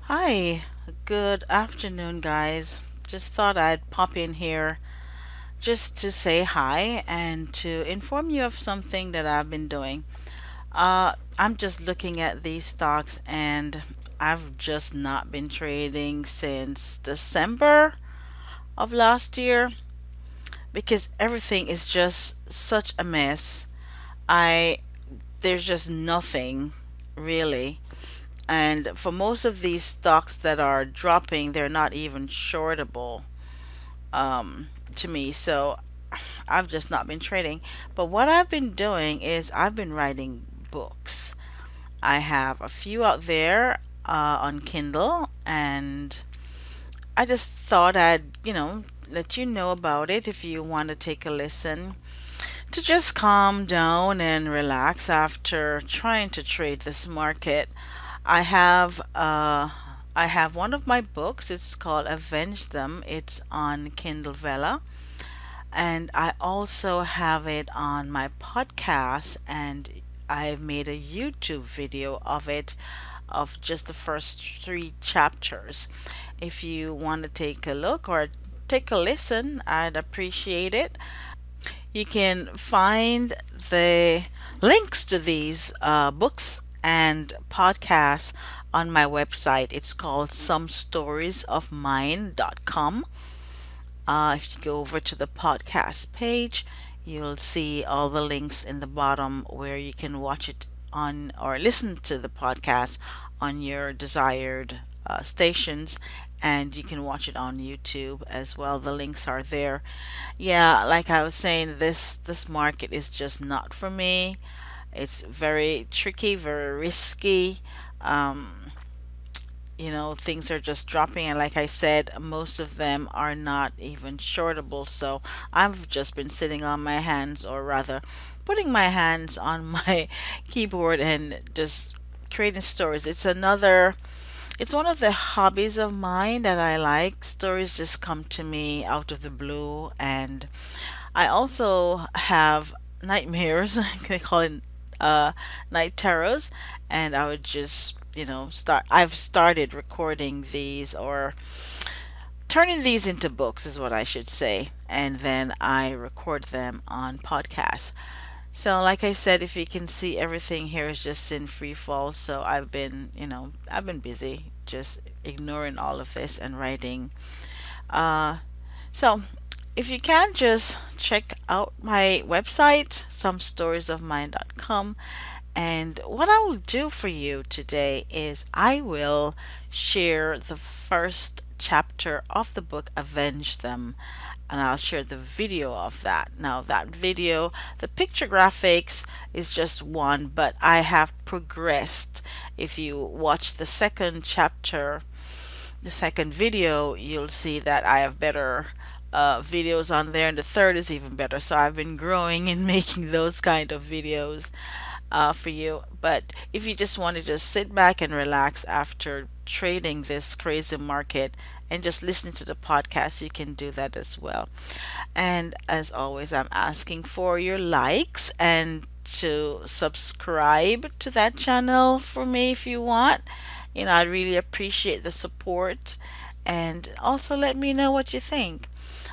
Hi, good afternoon, guys. Just thought I'd pop in here just to say hi and to inform you of something that I've been doing. I'm just looking at these stocks and I've just not been trading since December of last year because everything is just such a mess. I There's just nothing really. And for most of these stocks that are dropping, they're not even shortable to me. So I've just not been trading. But what I've been doing is I've been writing books. I have a few out there on Kindle, and I just thought I'd let you know about it if you want to take a listen to just calm down and relax after trying to trade this market. I have uh I have one of my books. It's called Avenge Them. It's on Kindle Vella. And I also have it on my podcast, and I've made a YouTube video of it, of just the first three chapters. If you want to take a look or take a listen, I'd appreciate it. You can find the links to these books and podcasts on my website. It's called somestoriesofmine.com. If you go over to the podcast page, you'll see all the links in the bottom where you can watch it on or listen to the podcast on your desired stations, and you can watch it on YouTube as well. The links are there. Yeah, like I was saying, this market is just not for me. It's very tricky, very risky. Um, things are just dropping, and like I said, most of them are not even shortable. So I've just been sitting on my hands, or rather putting my hands on my keyboard and just creating stories. It's one of the hobbies of mine that I like. Stories just come to me out of the blue, and I also have nightmares. They call it night terrors, and I would just start. I've started recording these, or turning these into books, is what I should say, and then I record them on podcasts. So, like I said, if you can see, everything here is just in free fall. So I've been busy just ignoring all of this and writing. Uh, so if you can, just check out my website, somestoriesofmine.com. And what I will do for you today is I will share the first chapter of the book Avenge Them, and I'll share the video of that. Now, that video, the picture graphics is just one, but I have progressed. If you watch the second chapter, the second video, you'll see that I have better videos on there, and the third is even better. So I've been growing and making those kind of videos for you. But if you just want to just sit back and relax after trading this crazy market and just listening to the podcast, you can do that as well. And as always, I'm asking for your likes and to subscribe to that channel for me if you want. I really appreciate the support, and also let me know what you think.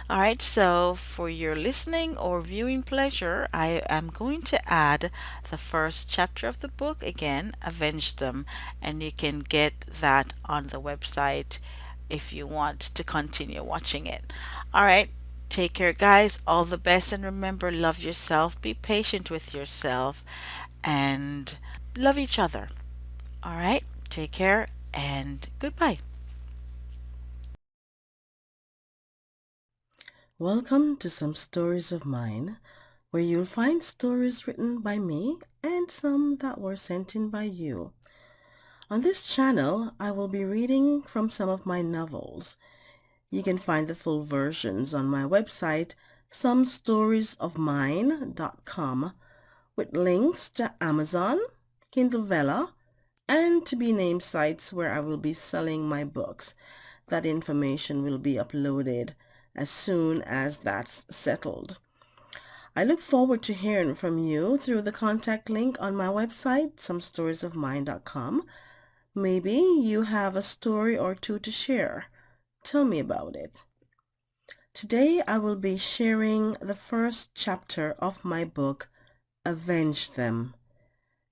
All right, so for your listening or viewing pleasure, I am going to add the first chapter of the book again, Avenge Them, and you can get that on the website if you want to continue watching it. All right, take care, guys. All the best, and remember, love yourself, be patient with yourself, and love each other. All right, take care, and goodbye. Welcome to Some Stories of Mine, where you'll find stories written by me and some that were sent in by you. On this channel, I will be reading from some of my novels. You can find the full versions on my website, somestoriesofmine.com, with links to Amazon, Kindle Vella, and to be named sites where I will be selling my books. That information will be uploaded as soon as that's settled. I look forward to hearing from you through the contact link on my website, somestoriesofmine.com. Maybe you have a story or two to share. Tell me about it. Today I will be sharing the first chapter of my book, Avenge Them.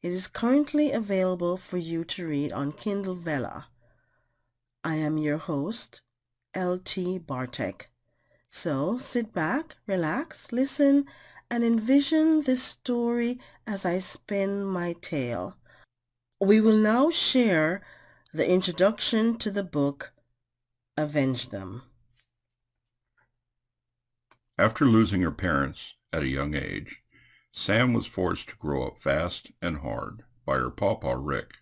It is currently available for you to read on Kindle Vella. I am your host, L.T. Bartek. So sit back, relax, listen, and envision this story as I spin my tale. We will now share the introduction to the book, Avenge Them. After losing her parents at a young age, Sam was forced to grow up fast and hard by her pawpaw Rick.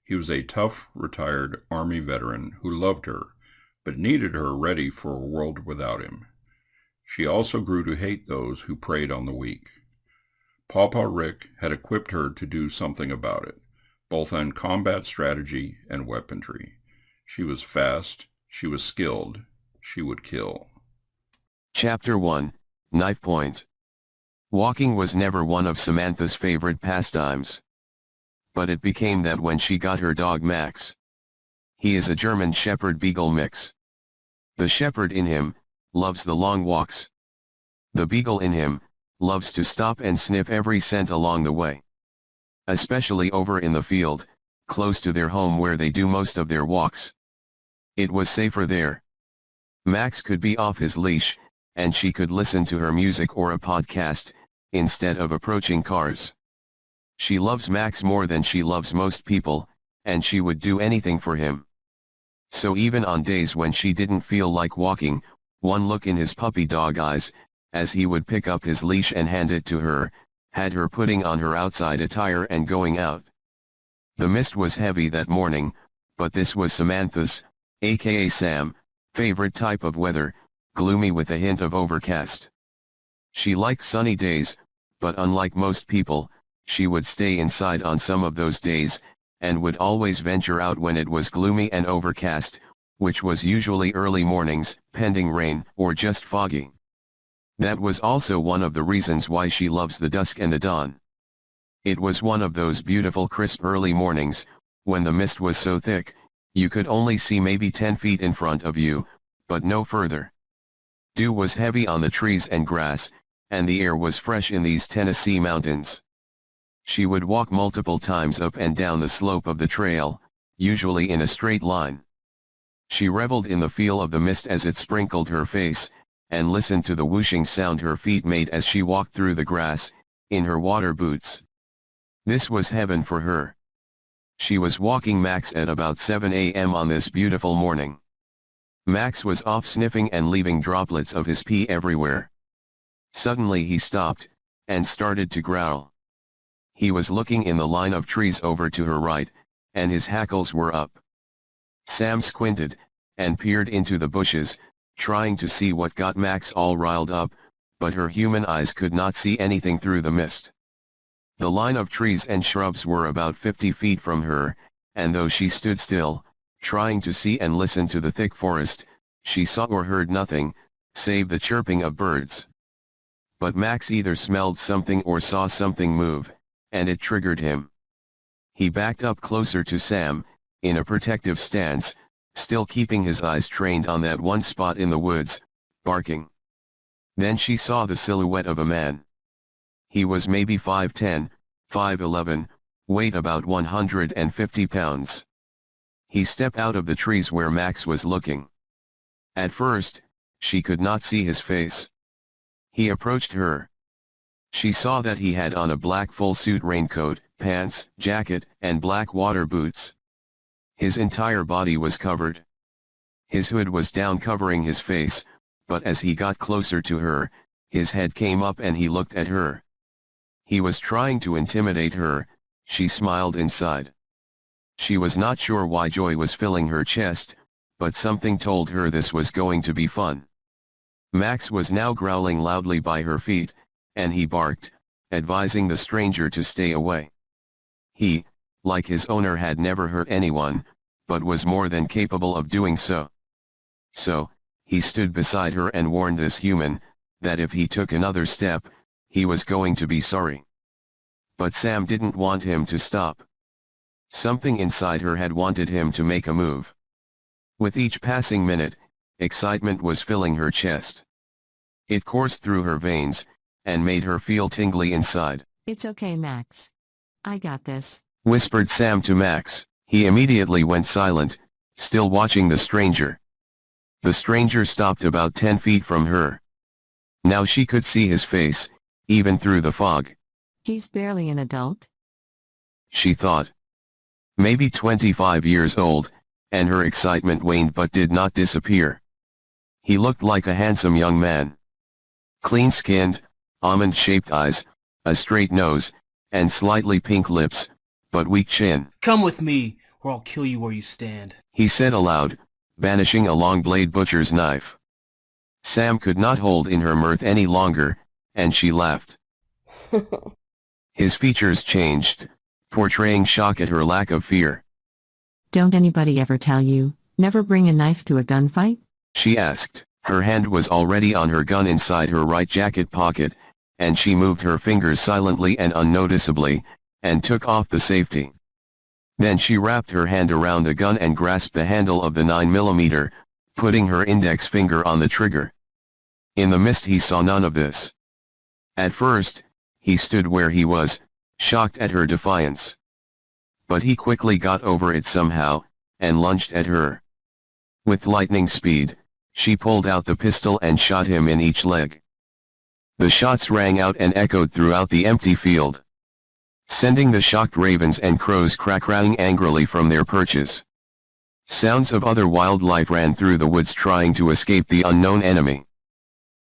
He was a tough, retired Army veteran who loved her, but needed her ready for a world without him. She also grew to hate those who preyed on the weak. Pawpaw Rick had equipped her to do something about it, both on combat strategy and weaponry. She was fast, she was skilled, she would kill. Chapter 1, Knife Point. Walking was never one of Samantha's favorite pastimes. But it became that when she got her dog Max. He is a German Shepherd Beagle mix. The Shepherd in him loves the long walks. The Beagle in him loves to stop and sniff every scent along the way. Especially over in the field, close to their home where they do most of their walks. It was safer there. Max could be off his leash, and she could listen to her music or a podcast, instead of approaching cars. She loves Max more than she loves most people, and she would do anything for him. So even on days when she didn't feel like walking, one look in his puppy dog eyes, as he would pick up his leash and hand it to her, had her putting on her outside attire and going out. The mist was heavy that morning, but this was Samantha's, aka Sam, favorite type of weather, gloomy with a hint of overcast. She liked sunny days, but unlike most people, she would stay inside on some of those days, and would always venture out when it was gloomy and overcast, which was usually early mornings, pending rain, or just foggy. That was also one of the reasons why she loves the dusk and the dawn. It was one of those beautiful crisp early mornings, when the mist was so thick, you could only see maybe 10 feet in front of you, but no further. Dew was heavy on the trees and grass, and the air was fresh in these Tennessee mountains. She would walk multiple times up and down the slope of the trail, usually in a straight line. She reveled in the feel of the mist as it sprinkled her face, and listened to the whooshing sound her feet made as she walked through the grass, in her water boots. This was heaven for her. She was walking Max at about 7 a.m. on this beautiful morning. Max was off sniffing and leaving droplets of his pee everywhere. Suddenly he stopped, and started to growl. He was looking in the line of trees over to her right, and his hackles were up. Sam squinted, and peered into the bushes, trying to see what got Max all riled up, but her human eyes could not see anything through the mist. The line of trees and shrubs were about 50 feet from her, and though she stood still, trying to see and listen to the thick forest, she saw or heard nothing, save the chirping of birds. But Max either smelled something or saw something move, and it triggered him. He backed up closer to Sam, in a protective stance, still keeping his eyes trained on that one spot in the woods, barking. Then she saw the silhouette of a man. He was maybe 5'10", 5'11", weighed about 150 pounds. He stepped out of the trees where Max was looking. At first, she could not see his face. He approached her. She saw that he had on a black full suit raincoat, pants, jacket, and black water boots. His entire body was covered. His hood was down covering his face, but as he got closer to her, his head came up and he looked at her. He was trying to intimidate her. She smiled inside. She was not sure why joy was filling her chest, but something told her this was going to be fun. Max was now growling loudly by her feet, and he barked, advising the stranger to stay away. He, like his owner, had never hurt anyone, but was more than capable of doing so. So, he stood beside her and warned this human, that if he took another step, he was going to be sorry. But Sam didn't want him to stop. Something inside her had wanted him to make a move. With each passing minute, excitement was filling her chest. It coursed through her veins, and made her feel tingly inside. It's okay, Max. I got this. Whispered Sam to Max. He immediately went silent, still watching the stranger. The stranger stopped about 10 feet from her. Now she could see his face, even through the fog. He's barely an adult. She thought. Maybe 25 years old, and her excitement waned but did not disappear. He looked like a handsome young man. Clean-skinned, almond-shaped eyes, a straight nose, and slightly pink lips, but weak chin. Come with me, or I'll kill you where you stand. He said aloud, banishing a long-blade butcher's knife. Sam could not hold in her mirth any longer, and she laughed. His features changed, portraying shock at her lack of fear. Don't anybody ever tell you, never bring a knife to a gunfight? She asked. Her hand was already on her gun inside her right jacket pocket, and she moved her fingers silently and unnoticeably, and took off the safety. Then she wrapped her hand around the gun and grasped the handle of the 9mm, putting her index finger on the trigger. In the mist he saw none of this. At first, he stood where he was, shocked at her defiance. But he quickly got over it somehow, and lunged at her. With lightning speed, she pulled out the pistol and shot him in each leg. The shots rang out and echoed throughout the empty field, sending the shocked ravens and crows cracking angrily from their perches. Sounds of other wildlife ran through the woods trying to escape the unknown enemy.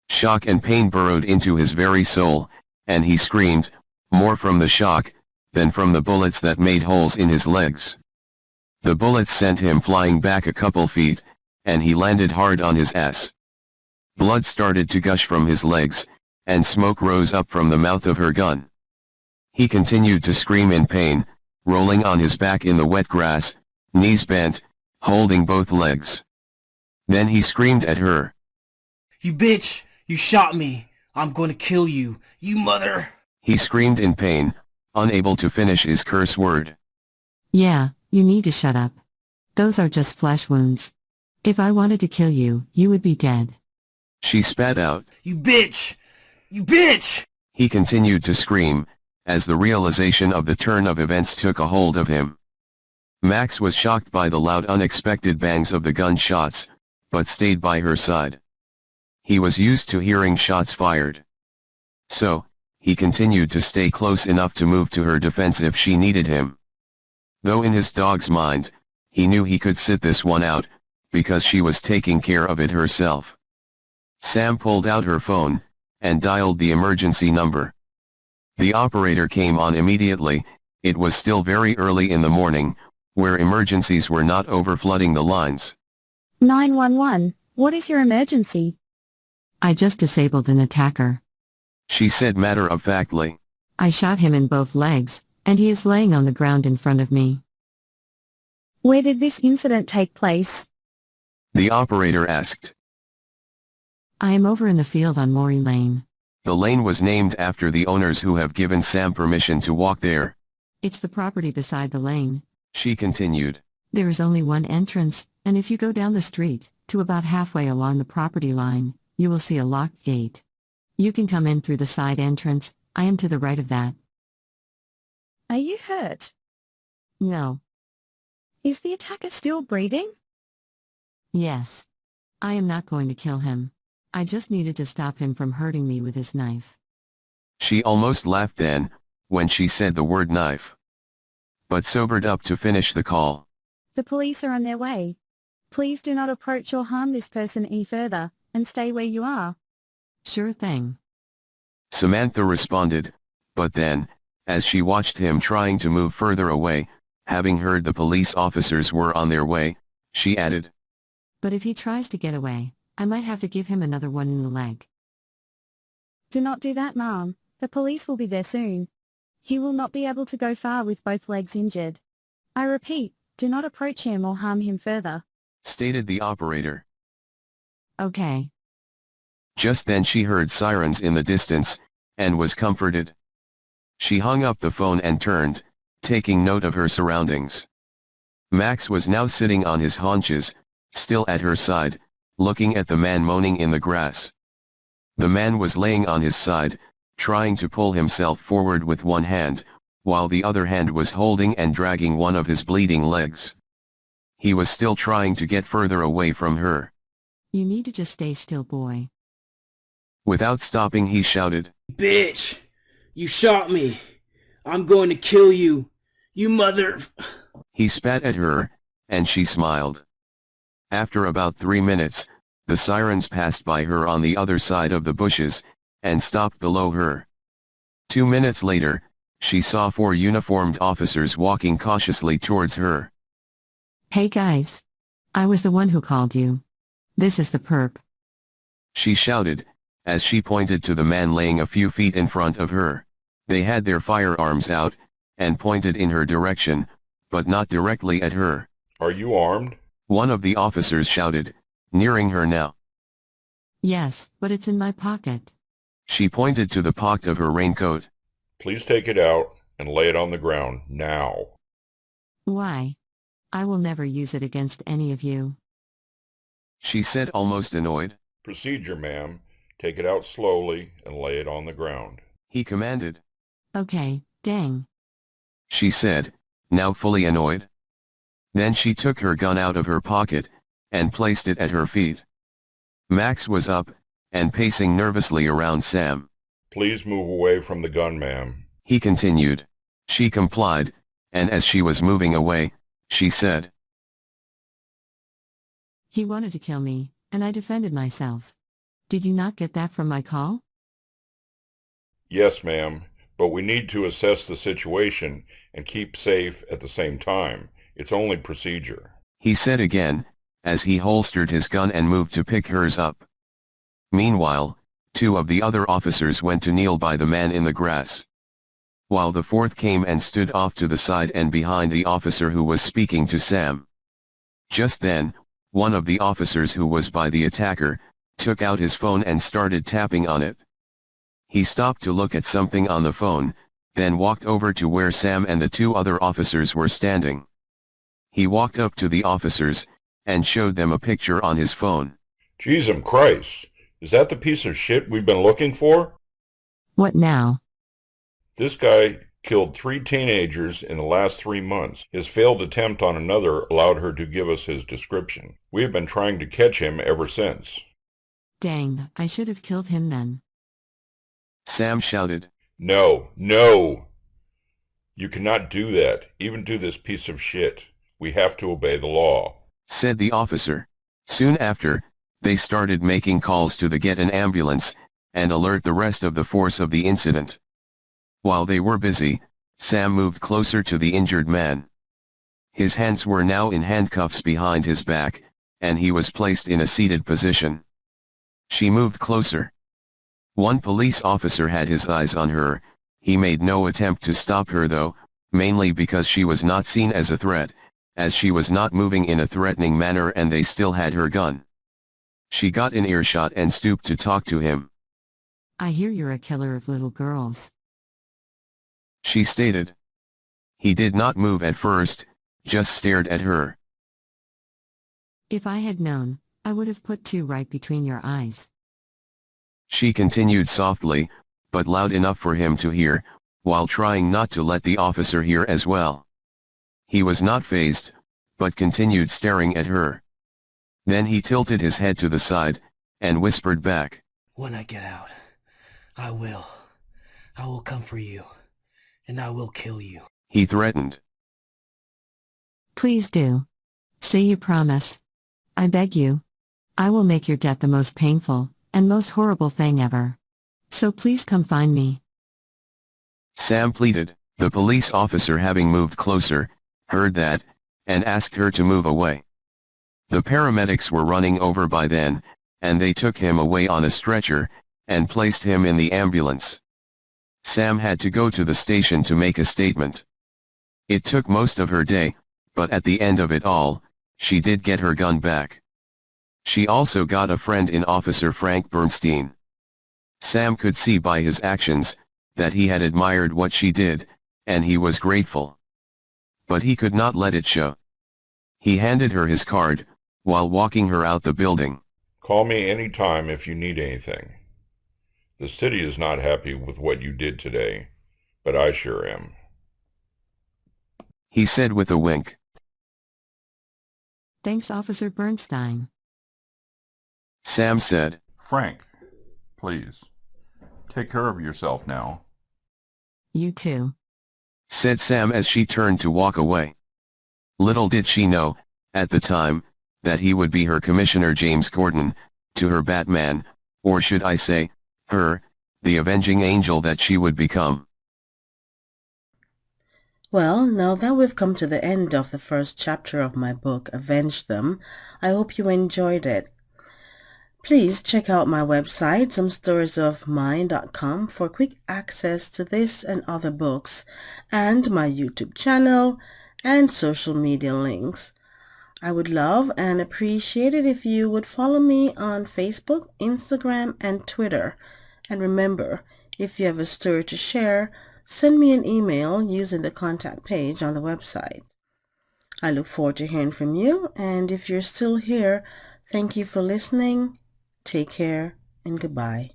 Shock and pain burrowed into his very soul, and he screamed, more from the shock, than from the bullets that made holes in his legs. The bullets sent him flying back a couple feet, and he landed hard on his ass. Blood started to gush from his legs, and smoke rose up from the mouth of her gun. He continued to scream in pain, rolling on his back in the wet grass, knees bent, holding both legs. Then he screamed at her. You bitch! You shot me! I'm going to kill you! You mother! He screamed in pain, unable to finish his curse word. Yeah, you need to shut up. Those are just flesh wounds. If I wanted to kill you, you would be dead. She spat out. You bitch! You bitch! He continued to scream, as the realization of the turn of events took a hold of him. Max was shocked by the loud unexpected bangs of the gunshots, but stayed by her side. He was used to hearing shots fired. So, he continued to stay close enough to move to her defense if she needed him. Though in his dog's mind, he knew he could sit this one out, because she was taking care of it herself. Sam pulled out her phone, and dialed the emergency number. The operator came on immediately. It was still very early in the morning, where emergencies were not overflooding the lines. 911, what is your emergency? I just disabled an attacker. She said matter-of-factly. I shot him in both legs, and he is laying on the ground in front of me. Where did this incident take place? The operator asked. I am over in the field on Maury Lane. The lane was named after the owners who have given Sam permission to walk there. It's the property beside the lane. She continued. There is only one entrance, and if you go down the street, to about halfway along the property line, you will see a locked gate. You can come in through the side entrance. I am to the right of that. Are you hurt? No. Is the attacker still breathing? Yes. I am not going to kill him. I just needed to stop him from hurting me with his knife. She almost laughed then, when she said the word knife. But sobered up to finish the call. The police are on their way. Please do not approach or harm this person any further, and stay where you are. Sure thing. Samantha responded, but then, as she watched him trying to move further away, having heard the police officers were on their way, she added. But if he tries to get away, I might have to give him another one in the leg. Do not do that, Mom. The police will be there soon. He will not be able to go far with both legs injured. I repeat, do not approach him or harm him further. Stated the operator. Okay. Just then she heard sirens in the distance, and was comforted. She hung up the phone and turned, taking note of her surroundings. Max was now sitting on his haunches, still at her side, looking at the man moaning in the grass. The man was laying on his side, trying to pull himself forward with one hand, while the other hand was holding and dragging one of his bleeding legs. He was still trying to get further away from her. You need to just stay still, boy. Without stopping, he shouted, Bitch! You shot me! I'm going to kill you! You mother... He spat at her, and she smiled. After about 3 minutes, the sirens passed by her on the other side of the bushes, and stopped below her. 2 minutes later, she saw 4 uniformed officers walking cautiously towards her. Hey guys. I was the one who called you. This is the perp. She shouted, as she pointed to the man laying a few feet in front of her. They had their firearms out, and pointed in her direction, but not directly at her. Are you armed? One of the officers shouted, nearing her now. Yes, but it's in my pocket. She pointed to the pocket of her raincoat. Please take it out and lay it on the ground, now. Why? I will never use it against any of you. She said, almost annoyed. Procedure, ma'am. Take it out slowly and lay it on the ground. He commanded. Okay, dang. She said, now fully annoyed. Then she took her gun out of her pocket, and placed it at her feet. Max was up, and pacing nervously around Sam. Please move away from the gun, ma'am. He continued. She complied, and as she was moving away, she said, He wanted to kill me, and I defended myself. Did you not get that from my call? Yes, ma'am, but we need to assess the situation and keep safe at the same time. It's only procedure. He said again, as he holstered his gun and moved to pick hers up. Meanwhile, 2 of the other officers went to kneel by the man in the grass, while the 4th came and stood off to the side and behind the officer who was speaking to Sam. Just then, one of the officers who was by the attacker, took out his phone and started tapping on it. He stopped to look at something on the phone, then walked over to where Sam and the 2 other officers were standing. He walked up to the officers, and showed them a picture on his phone. Jesus Christ! Is that the piece of shit we've been looking for? What now? This guy killed 3 teenagers in the last 3 months. His failed attempt on another allowed her to give us his description. We have been trying to catch him ever since. Dang, I should have killed him then. Sam shouted. No, no! You cannot do that, even to this piece of shit. We have to obey the law, said the officer. Soon after, they started making calls to get an ambulance, and alert the rest of the force of the incident. While they were busy, Sam moved closer to the injured man. His hands were now in handcuffs behind his back, and he was placed in a seated position. She moved closer. One police officer had his eyes on her. He made no attempt to stop her though, mainly because she was not seen as a threat, as she was not moving in a threatening manner and they still had her gun. She got in earshot and stooped to talk to him. I hear you're a killer of little girls. She stated. He did not move at first, just stared at her. If I had known, I would have put 2 right between your eyes. She continued softly, but loud enough for him to hear, while trying not to let the officer hear as well. He was not fazed, but continued staring at her. Then he tilted his head to the side, and whispered back. When I get out, I will come for you, and I will kill you. He threatened. Please do. Say you promise. I beg you. I will make your death the most painful, and most horrible thing ever. So please come find me. Sam pleaded. The police officer, having moved closer, heard that, and asked her to move away. The paramedics were running over by then, and they took him away on a stretcher, and placed him in the ambulance. Sam had to go to the station to make a statement. It took most of her day, but at the end of it all, she did get her gun back. She also got a friend in Officer Frank Bernstein. Sam could see by his actions, that he had admired what she did, and he was grateful. but he could not let it show. He handed her his card, while walking her out the building. Call me any time if you need anything. The city is not happy with what you did today, but I sure am. He said with a wink. Thanks, Officer Bernstein. Sam said. Frank, please, take care of yourself now. You too. Said Sam as she turned to walk away. Little did she know, at the time, that he would be her Commissioner James Gordon, to her Batman, or should I say, her, the avenging angel that she would become. Well, now that we've come to the end of the first chapter of my book, Avenge Them, I hope you enjoyed it. Please check out my website, somestoriesofmine.com, for quick access to this and other books, and my YouTube channel and social media links. I would love and appreciate it if you would follow me on Facebook, Instagram, and Twitter. And remember, if you have a story to share, send me an email using the contact page on the website. I look forward to hearing from you, and if you're still here, thank you for listening. Take care and goodbye.